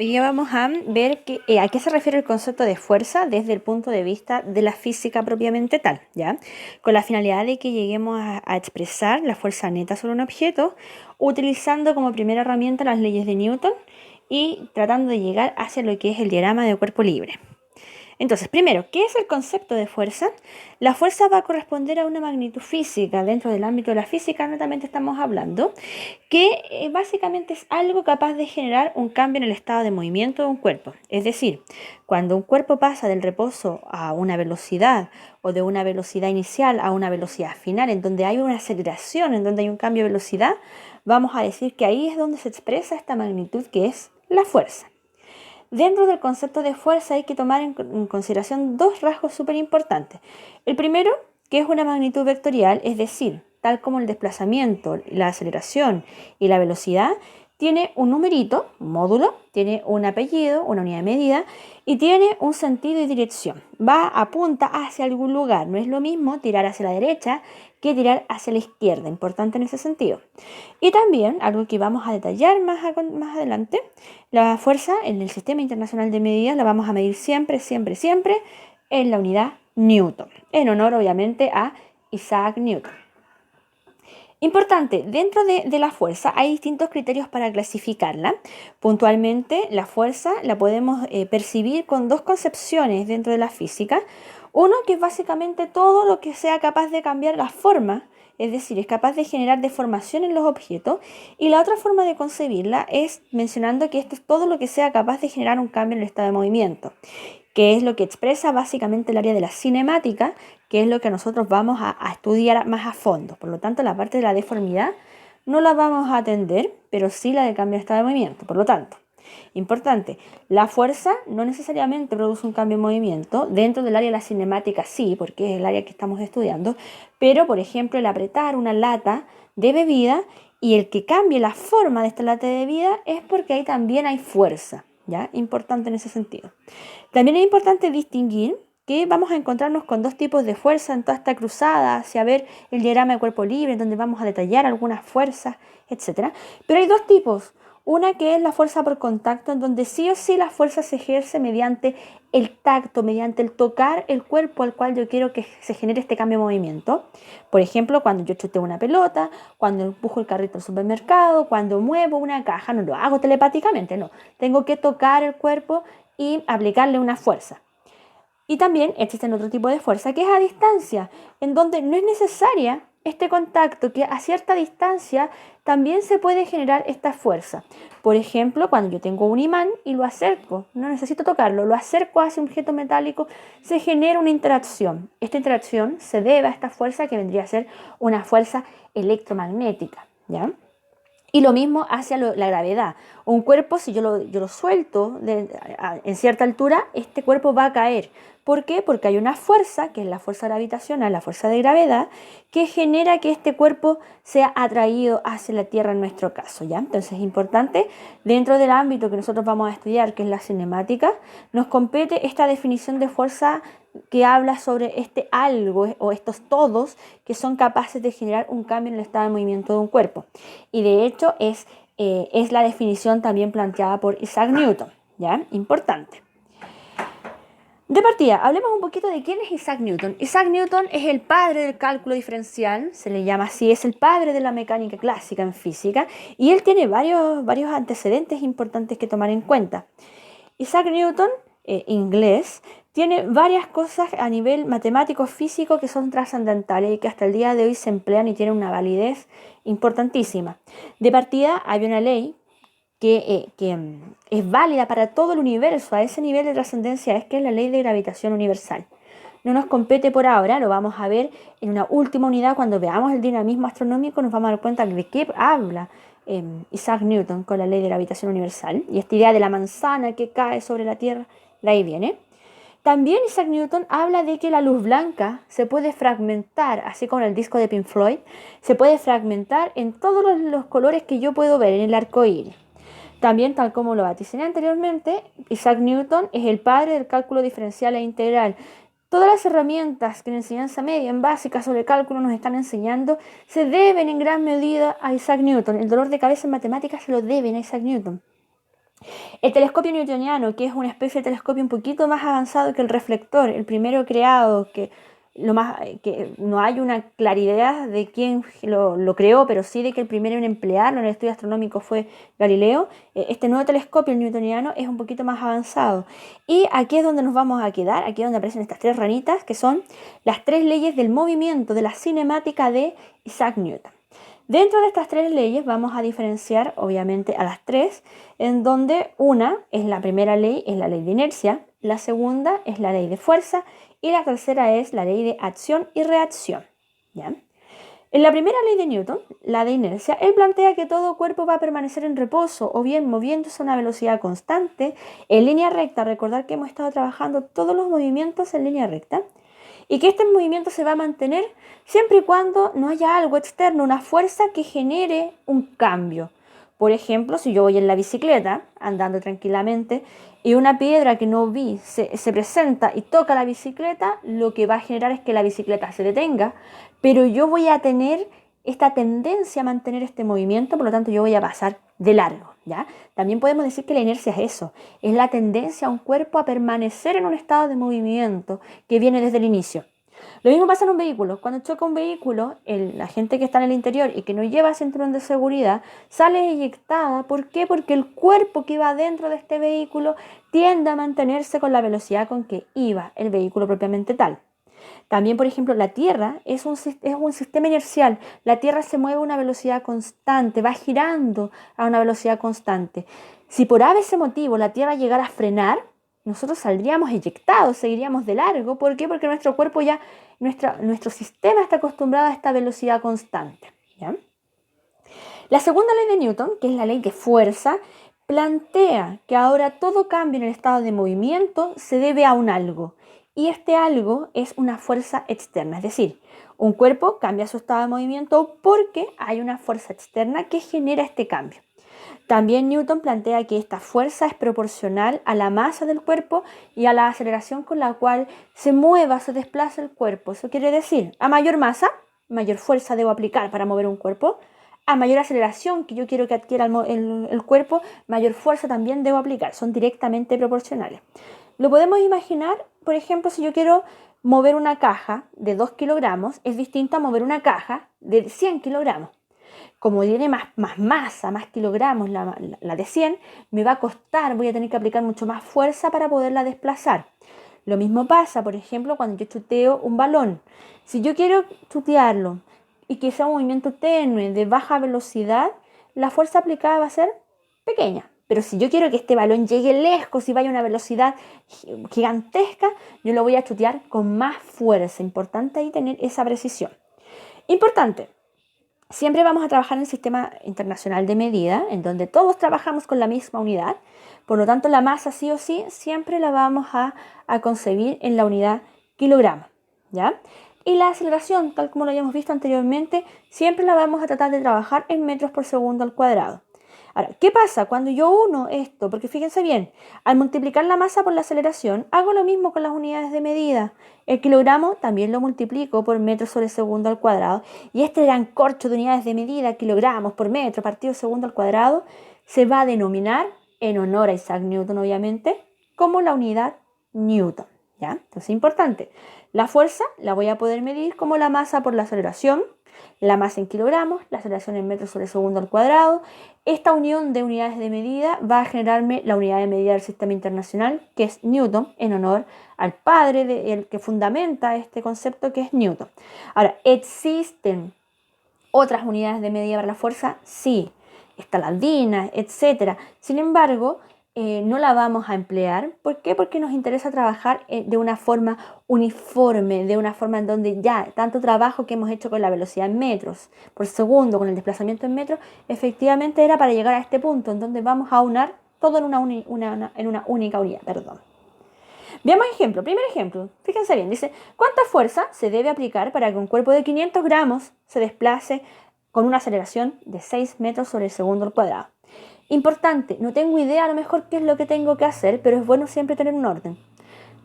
Hoy día vamos a ver a qué se refiere el concepto de fuerza desde el punto de vista de la física propiamente tal, ¿ya? Con la finalidad de que lleguemos a expresar la fuerza neta sobre un objeto utilizando como primera herramienta las leyes de Newton y tratando de llegar hacia lo que es el diagrama de cuerpo libre. Entonces, primero, ¿qué es el concepto de fuerza? La fuerza va a corresponder a una magnitud física dentro del ámbito de la física, netamente estamos hablando, que básicamente es algo capaz de generar un cambio en el estado de movimiento de un cuerpo. Es decir, cuando un cuerpo pasa del reposo a una velocidad o de una velocidad inicial a una velocidad final, en donde hay una aceleración, en donde hay un cambio de velocidad, vamos a decir que ahí es donde se expresa esta magnitud que es la fuerza. Dentro del concepto de fuerza hay que tomar en consideración dos rasgos súper importantes. El primero, que es una magnitud vectorial, es decir, tal como el desplazamiento, la aceleración y la velocidad, tiene un numerito, un módulo, tiene un apellido, una unidad de medida y tiene un sentido y dirección. Apunta hacia algún lugar. No es lo mismo tirar hacia la derecha que tirar hacia la izquierda. Importante en ese sentido. Y también, algo que vamos a detallar más adelante, la fuerza en el Sistema Internacional de Medidas la vamos a medir siempre, siempre, siempre en la unidad Newton, en honor obviamente a Isaac Newton. Importante, dentro de la fuerza hay distintos criterios para clasificarla. Puntualmente, la fuerza la podemos percibir con dos concepciones dentro de la física. Uno que es básicamente todo lo que sea capaz de cambiar la forma, es decir, es capaz de generar deformación en los objetos. Y la otra forma de concebirla es mencionando que esto es todo lo que sea capaz de generar un cambio en el estado de movimiento, que es lo que expresa básicamente el área de la cinemática, que es lo que nosotros vamos a estudiar más a fondo. Por lo tanto, la parte de la deformidad no la vamos a atender, pero sí la de cambio de estado de movimiento. Por lo tanto, importante, la fuerza no necesariamente produce un cambio de movimiento. Dentro del área de la cinemática sí, porque es el área que estamos estudiando, pero por ejemplo el apretar una lata de bebida y el que cambie la forma de esta lata de bebida es porque ahí también hay fuerza, ¿ya? Importante en ese sentido. También es importante distinguir que vamos a encontrarnos con dos tipos de fuerza en toda esta cruzada hacia ver el diagrama de cuerpo libre, donde vamos a detallar algunas fuerzas, etc. Pero hay dos tipos. Una que es la fuerza por contacto, en donde sí o sí la fuerza se ejerce mediante el tacto, mediante el tocar el cuerpo al cual yo quiero que se genere este cambio de movimiento. Por ejemplo, cuando yo chuteo una pelota, cuando empujo el carrito al supermercado, cuando muevo una caja, no lo hago telepáticamente, no. Tengo que tocar el cuerpo y aplicarle una fuerza. Y también existen otro tipo de fuerza que es a distancia, en donde no es necesaria este contacto, que a cierta distancia también se puede generar esta fuerza. Por ejemplo, cuando yo tengo un imán y lo acerco, no necesito tocarlo, lo acerco hacia un objeto metálico, se genera una interacción. Esta interacción se debe a esta fuerza que vendría a ser una fuerza electromagnética, ¿ya? Y lo mismo hacia la gravedad. Un cuerpo, si yo lo suelto en cierta altura, este cuerpo va a caer. ¿Por qué? Porque hay una fuerza, que es la fuerza gravitacional, la fuerza de gravedad, que genera que este cuerpo sea atraído hacia la Tierra en nuestro caso, ¿ya? Entonces es importante, dentro del ámbito que nosotros vamos a estudiar, que es la cinemática, nos compete esta definición de fuerza que habla sobre este algo o estos todos que son capaces de generar un cambio en el estado de movimiento de un cuerpo. Y de hecho es la definición también planteada por Isaac Newton, ¿ya? Importante. De partida, hablemos un poquito de quién es Isaac Newton. Isaac Newton es el padre del cálculo diferencial, se le llama así, es el padre de la mecánica clásica en física, y él tiene varios antecedentes importantes que tomar en cuenta. Isaac Newton, inglés, tiene varias cosas a nivel matemático físico que son trascendentales y que hasta el día de hoy se emplean y tienen una validez importantísima. De partida, hay una ley que es válida para todo el universo, a ese nivel de trascendencia, es que es la ley de gravitación universal. No nos compete por ahora, lo vamos a ver en una última unidad cuando veamos el dinamismo astronómico, nos vamos a dar cuenta de qué habla Isaac Newton con la ley de gravitación universal. Y esta idea de la manzana que cae sobre la Tierra, de ahí viene. También Isaac Newton habla de que la luz blanca se puede fragmentar, así como en el disco de Pink Floyd, se puede fragmentar en todos los colores que yo puedo ver en el arco iris. También, tal como lo vaticiné anteriormente, Isaac Newton es el padre del cálculo diferencial e integral. Todas las herramientas que en enseñanza media, en básica sobre cálculo nos están enseñando, se deben en gran medida a Isaac Newton. El dolor de cabeza en matemáticas se lo deben a Isaac Newton. El telescopio newtoniano, que es una especie de telescopio un poquito más avanzado que el reflector, el primero creado, que no hay una claridad de quién lo creó, pero sí de que el primero en emplearlo en el estudio astronómico fue Galileo. Este nuevo telescopio, el newtoniano, es un poquito más avanzado. Y aquí es donde nos vamos a quedar, aquí es donde aparecen estas tres ranitas, que son las tres leyes del movimiento de la cinemática de Isaac Newton. Dentro de estas tres leyes vamos a diferenciar obviamente a las tres, en donde una es la primera ley, es la ley de inercia, la segunda es la ley de fuerza y la tercera es la ley de acción y reacción. ¿Ya? En la primera ley de Newton, la de inercia, él plantea que todo cuerpo va a permanecer en reposo o bien moviéndose a una velocidad constante en línea recta. Recordar que hemos estado trabajando todos los movimientos en línea recta y que este movimiento se va a mantener siempre y cuando no haya algo externo, una fuerza que genere un cambio. Por ejemplo, si yo voy en la bicicleta andando tranquilamente y una piedra que no vi se presenta y toca la bicicleta, lo que va a generar es que la bicicleta se detenga, pero yo voy a tener esta tendencia a mantener este movimiento, por lo tanto yo voy a pasar de largo, ¿ya? También podemos decir que la inercia es eso, es la tendencia a un cuerpo a permanecer en un estado de movimiento que viene desde el inicio. Lo mismo pasa en un vehículo. Cuando choca un vehículo, la gente que está en el interior y que no lleva cinturón de seguridad sale eyectada. ¿Por qué? Porque el cuerpo que iba dentro de este vehículo tiende a mantenerse con la velocidad con que iba el vehículo propiamente tal. También, por ejemplo, la Tierra es un sistema inercial. La Tierra se mueve a una velocidad constante, va girando a una velocidad constante. Si por ese motivo la Tierra llegara a frenar, nosotros saldríamos eyectados, seguiríamos de largo. ¿Por qué? Porque nuestro cuerpo ya, nuestro sistema está acostumbrado a esta velocidad constante. ¿Ya? La segunda ley de Newton, que es la ley de fuerza, plantea que ahora todo cambio en el estado de movimiento se debe a un algo. Y este algo es una fuerza externa, es decir, un cuerpo cambia su estado de movimiento porque hay una fuerza externa que genera este cambio. También Newton plantea que esta fuerza es proporcional a la masa del cuerpo y a la aceleración con la cual se mueva, se desplaza el cuerpo. Eso quiere decir, a mayor masa, mayor fuerza debo aplicar para mover un cuerpo. A mayor aceleración que yo quiero que adquiera el cuerpo, mayor fuerza también debo aplicar. Son directamente proporcionales. Lo podemos imaginar, por ejemplo, si yo quiero mover una caja de 2 kilogramos, es distinto a mover una caja de 100 kilogramos. Como tiene más masa, más kilogramos la de 100, me va a costar, voy a tener que aplicar mucho más fuerza para poderla desplazar. Lo mismo pasa, por ejemplo, cuando yo chuteo un balón. Si yo quiero chutearlo y que sea un movimiento tenue, de baja velocidad, la fuerza aplicada va a ser pequeña. Pero si yo quiero que este balón llegue lejos y vaya a una velocidad gigantesca, yo lo voy a chutear con más fuerza. Importante ahí tener esa precisión. Importante. Siempre vamos a trabajar en el sistema internacional de medida, en donde todos trabajamos con la misma unidad. Por lo tanto, la masa sí o sí siempre la vamos a concebir en la unidad kilogramo, ¿ya? Y la aceleración, tal como lo habíamos visto anteriormente, siempre la vamos a tratar de trabajar en metros por segundo al cuadrado. Ahora, ¿qué pasa cuando yo uno esto? Porque fíjense bien, al multiplicar la masa por la aceleración, hago lo mismo con las unidades de medida. El kilogramo también lo multiplico por metros sobre segundo al cuadrado. Y este gran corcho de unidades de medida, kilogramos por metro partido segundo al cuadrado, se va a denominar, en honor a Isaac Newton obviamente, como la unidad Newton. ¿Ya? Entonces, importante. La fuerza la voy a poder medir como la masa por la aceleración, la masa en kilogramos, la aceleración en metros sobre segundo al cuadrado. Esta unión de unidades de medida va a generarme la unidad de medida del sistema internacional, que es Newton, en honor al padre el que fundamenta este concepto, que es Newton. Ahora, ¿existen otras unidades de medida para la fuerza? Sí, está la DINA, etc. Sin embargo, no la vamos a emplear. ¿Por qué? Porque nos interesa trabajar de una forma uniforme, de una forma en donde ya tanto trabajo que hemos hecho con la velocidad en metros por segundo, con el desplazamiento en metros, efectivamente era para llegar a este punto en donde vamos a unar todo en una única unidad. Veamos ejemplo. Primer ejemplo. Fíjense bien. Dice, ¿cuánta fuerza se debe aplicar para que un cuerpo de 500 gramos se desplace con una aceleración de 6 metros sobre el segundo al cuadrado? Importante, no tengo idea a lo mejor qué es lo que tengo que hacer, pero es bueno siempre tener un orden.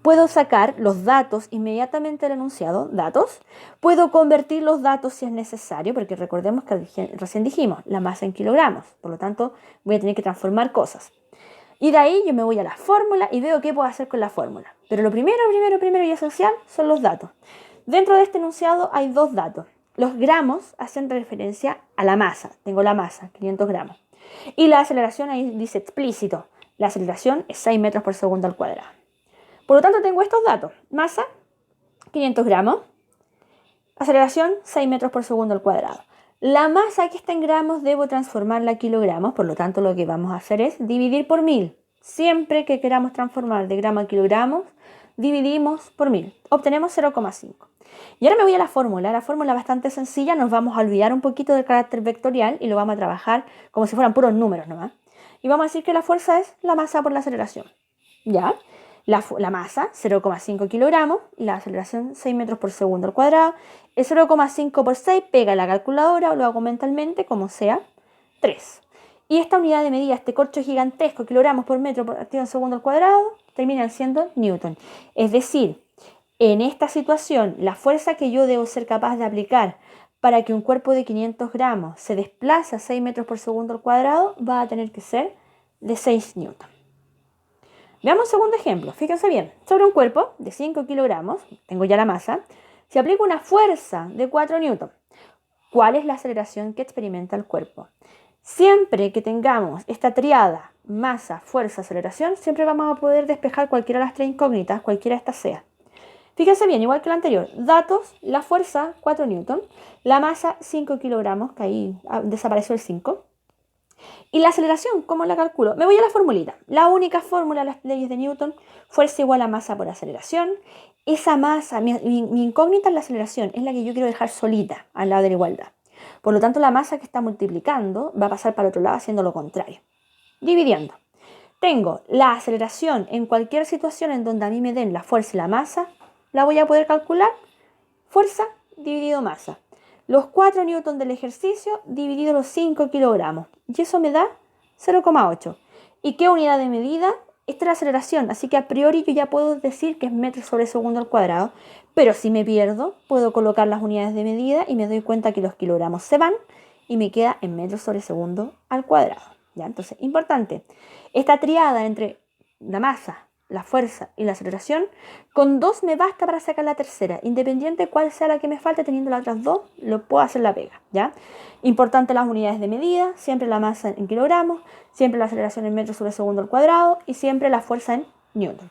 Puedo sacar los datos inmediatamente del enunciado, datos. Puedo convertir los datos si es necesario, porque recordemos que recién dijimos la masa en kilogramos. Por lo tanto, voy a tener que transformar cosas. Y de ahí yo me voy a la fórmula y veo qué puedo hacer con la fórmula. Pero lo primero y esencial son los datos. Dentro de este enunciado hay dos datos. Los gramos hacen referencia a la masa. Tengo la masa, 500 gramos. Y la aceleración ahí dice explícito. La aceleración es 6 metros por segundo al cuadrado. Por lo tanto, tengo estos datos. Masa, 500 gramos. Aceleración, 6 metros por segundo al cuadrado. La masa que está en gramos debo transformarla a kilogramos. Por lo tanto, lo que vamos a hacer es dividir por 1000. Siempre que queramos transformar de gramo a kilogramos, dividimos por 1000. Obtenemos 0,5. Y ahora me voy a la fórmula. La fórmula es bastante sencilla. Nos vamos a olvidar un poquito del carácter vectorial y lo vamos a trabajar como si fueran puros números nomás. Y vamos a decir que la fuerza es la masa por la aceleración. ¿Ya? La masa, 0,5 kilogramos, y la aceleración, 6 metros por segundo al cuadrado. El 0,5 por 6 pega la calculadora o lo hago mentalmente, como sea, 3. Y esta unidad de medida, este corcho gigantesco, kilogramos por metro por activo en segundo al cuadrado, termina siendo newton. Es decir, en esta situación, la fuerza que yo debo ser capaz de aplicar para que un cuerpo de 500 gramos se desplace a 6 metros por segundo al cuadrado va a tener que ser de 6 newton. Veamos un segundo ejemplo. Fíjense bien. Sobre un cuerpo de 5 kilogramos, tengo ya la masa, se aplica una fuerza de 4 newton. ¿Cuál es la aceleración que experimenta el cuerpo? Siempre que tengamos esta triada, masa, fuerza, aceleración, siempre vamos a poder despejar cualquiera de las tres incógnitas, cualquiera de estas sea. Fíjense bien, igual que la anterior. Datos, la fuerza, 4 newton. La masa, 5 kilogramos, que ahí desapareció el 5. Y la aceleración, ¿cómo la calculo? Me voy a la formulita. La única fórmula de las leyes de Newton, fuerza igual a masa por aceleración. Esa masa, mi incógnita es la aceleración, es la que yo quiero dejar solita al lado de la igualdad. Por lo tanto, la masa que está multiplicando va a pasar para el otro lado haciendo lo contrario. Dividiendo. Tengo la aceleración en cualquier situación en donde a mí me den la fuerza y la masa, la voy a poder calcular. Fuerza dividido masa. Los 4 newton del ejercicio dividido los 5 kilogramos. Y eso me da 0,8. ¿Y qué unidad de medida? Esta es la aceleración, así que a priori yo ya puedo decir que es metros sobre segundo al cuadrado. Pero si me pierdo, puedo colocar las unidades de medida y me doy cuenta que los kilogramos se van y me queda en metros sobre segundo al cuadrado. ¿Ya? Entonces, importante, esta triada entre la masa, la fuerza y la aceleración, con 2 me basta para sacar la tercera. Independiente de cuál sea la que me falte, teniendo las otras 2, lo puedo hacer la pega, ¿ya? Importante las unidades de medida, siempre la masa en kilogramos, siempre la aceleración en metros sobre segundo al cuadrado y siempre la fuerza en newton.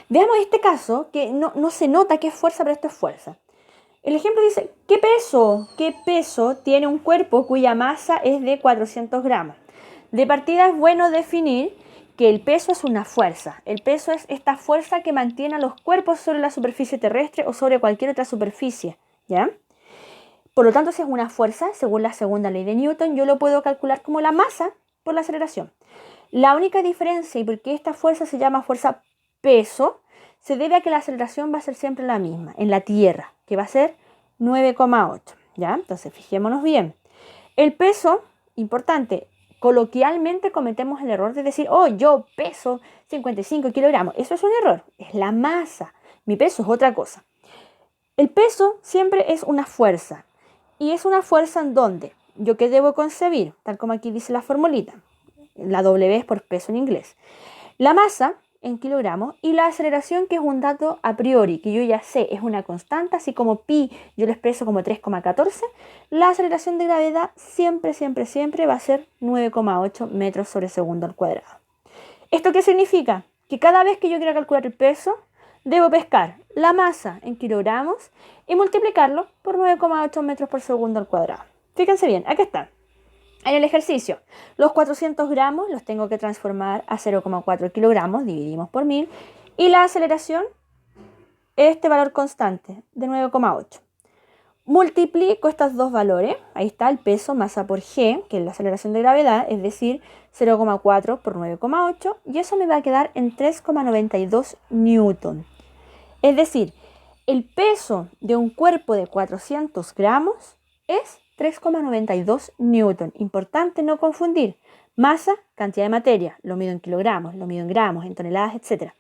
Veamos este caso, que no se nota que es fuerza, pero esto es fuerza. El ejemplo dice, ¿qué peso tiene un cuerpo cuya masa es de 400 gramos? De partida es bueno definir que el peso es una fuerza. El peso es esta fuerza que mantiene a los cuerpos sobre la superficie terrestre o sobre cualquier otra superficie, ¿ya? Por lo tanto, si es una fuerza, según la segunda ley de Newton, yo lo puedo calcular como la masa por la aceleración. La única diferencia, y por qué esta fuerza se llama fuerza peso, se debe a que la aceleración va a ser siempre la misma, en la Tierra, que va a ser 9,8, ¿ya? Entonces, fijémonos bien. El peso, importante, coloquialmente cometemos el error de decir, oh, yo peso 55 kilogramos. Eso es un error, es la masa. Mi peso es otra cosa. El peso siempre es una fuerza. Y es una fuerza en donde yo que debo concebir, tal como aquí dice la formulita. La W es por peso en inglés. La masa en kilogramos y la aceleración, que es un dato a priori, que yo ya sé, es una constante, así como pi yo lo expreso como 3,14, la aceleración de gravedad siempre va a ser 9,8 metros sobre segundo al cuadrado. ¿Esto qué significa? Que cada vez que yo quiera calcular el peso, debo pescar la masa en kilogramos y multiplicarlo por 9,8 metros por segundo al cuadrado. Fíjense bien, aquí está. En el ejercicio, los 400 gramos los tengo que transformar a 0,4 kilogramos, dividimos por 1000, y la aceleración, este valor constante de 9,8. Multiplico estos dos valores, ahí está el peso, masa por g, que es la aceleración de gravedad, es decir, 0,4 por 9,8, y eso me va a quedar en 3,92 newton. Es decir, el peso de un cuerpo de 400 gramos es 3,92 newton. Importante no confundir. Masa, cantidad de materia. Lo mido en kilogramos, lo mido en gramos, en toneladas, etc.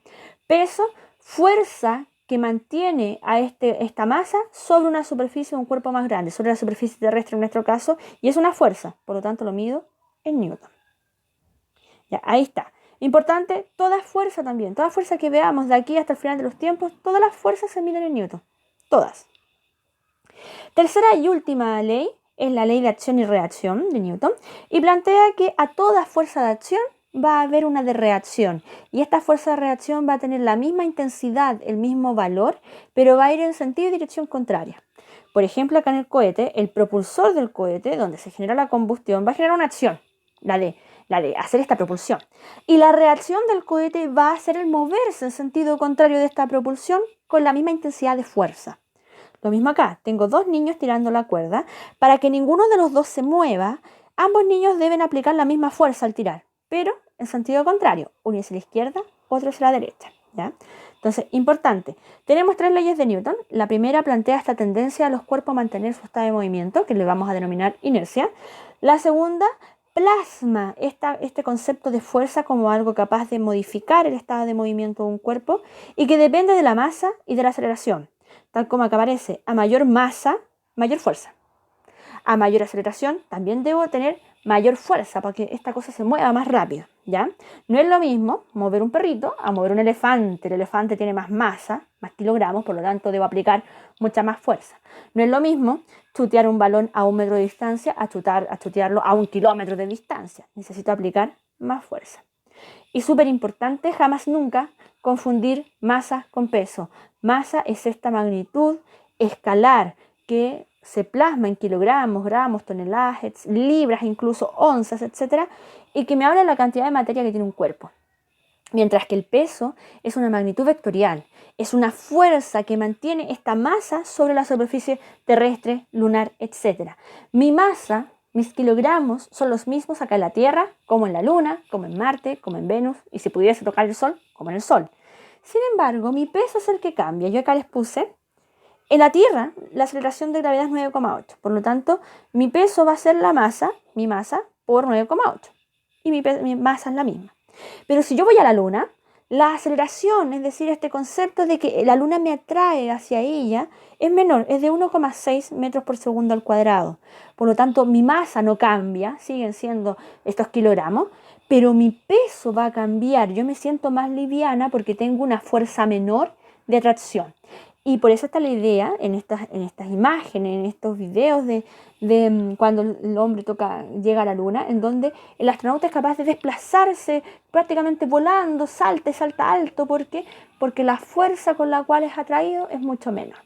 Peso, fuerza que mantiene a esta masa sobre una superficie de un cuerpo más grande, sobre la superficie terrestre en nuestro caso, y es una fuerza. Por lo tanto, lo mido en newton. Ya, ahí está. Importante, toda fuerza también, toda fuerza que veamos de aquí hasta el final de los tiempos, todas las fuerzas se miden en Newton, todas. Tercera y última ley es la ley de acción y reacción de Newton y plantea que a toda fuerza de acción va a haber una de reacción y esta fuerza de reacción va a tener la misma intensidad, el mismo valor, pero va a ir en sentido y dirección contraria. Por ejemplo, acá en el cohete, el propulsor del cohete, donde se genera la combustión, va a generar una acción, la de hacer esta propulsión. Y la reacción del cohete va a ser el moverse en sentido contrario de esta propulsión con la misma intensidad de fuerza. Lo mismo acá, tengo dos niños tirando la cuerda. Para que ninguno de los dos se mueva, ambos niños deben aplicar la misma fuerza al tirar, pero en sentido contrario, uno hacia la izquierda, otro hacia la derecha. ¿Ya? Entonces, importante, tenemos tres leyes de Newton. La primera plantea esta tendencia a los cuerpos a mantener su estado de movimiento, que le vamos a denominar inercia. La segunda plasma este concepto de fuerza como algo capaz de modificar el estado de movimiento de un cuerpo y que depende de la masa y de la aceleración. Tal como acá aparece, a mayor masa, mayor fuerza. A mayor aceleración, también debo tener mayor fuerza para que esta cosa se mueva más rápido, ¿ya? No es lo mismo mover un perrito a mover un elefante. El elefante tiene más masa, más kilogramos, por lo tanto debo aplicar mucha más fuerza. No es lo mismo chutear un balón a 1 metro de distancia a chutearlo a 1 kilómetro de distancia. Necesito aplicar más fuerza. Y súper importante, jamás nunca confundir masa con peso. Masa es esta magnitud escalar que se plasma en kilogramos, gramos, toneladas, libras, incluso onzas, etc. Y que me habla de la cantidad de materia que tiene un cuerpo. Mientras que el peso es una magnitud vectorial, es una fuerza que mantiene esta masa sobre la superficie terrestre, lunar, etc. Mi masa, mis kilogramos, son los mismos acá en la Tierra, como en la Luna, como en Marte, como en Venus, y si pudiese tocar el Sol, como en el Sol. Sin embargo, mi peso es el que cambia. Yo acá les puse, en la Tierra, la aceleración de gravedad es 9,8. Por lo tanto, mi peso va a ser mi masa, por 9,8. Y mi masa es la misma. Pero si yo voy a la Luna, la aceleración, es decir, este concepto de que la Luna me atrae hacia ella, es menor, es de 1,6 metros por segundo al cuadrado. Por lo tanto, mi masa no cambia, siguen siendo estos kilogramos, pero mi peso va a cambiar. Yo me siento más liviana porque tengo una fuerza menor de atracción. Y por eso está la idea en estas imágenes, en estos videos de cuando el hombre llega a la luna, en donde el astronauta es capaz de desplazarse prácticamente volando, salta y salta alto. ¿Por qué? Porque la fuerza con la cual es atraído es mucho menor.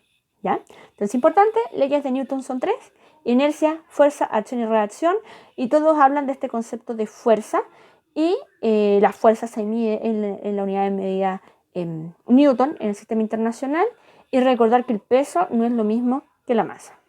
¿Ya? Entonces, importante, leyes de Newton son tres: inercia, fuerza, acción y reacción. Y todos hablan de este concepto de fuerza. Y la fuerza se mide en la unidad de medida Newton en el sistema internacional. Y recordar que el peso no es lo mismo que la masa.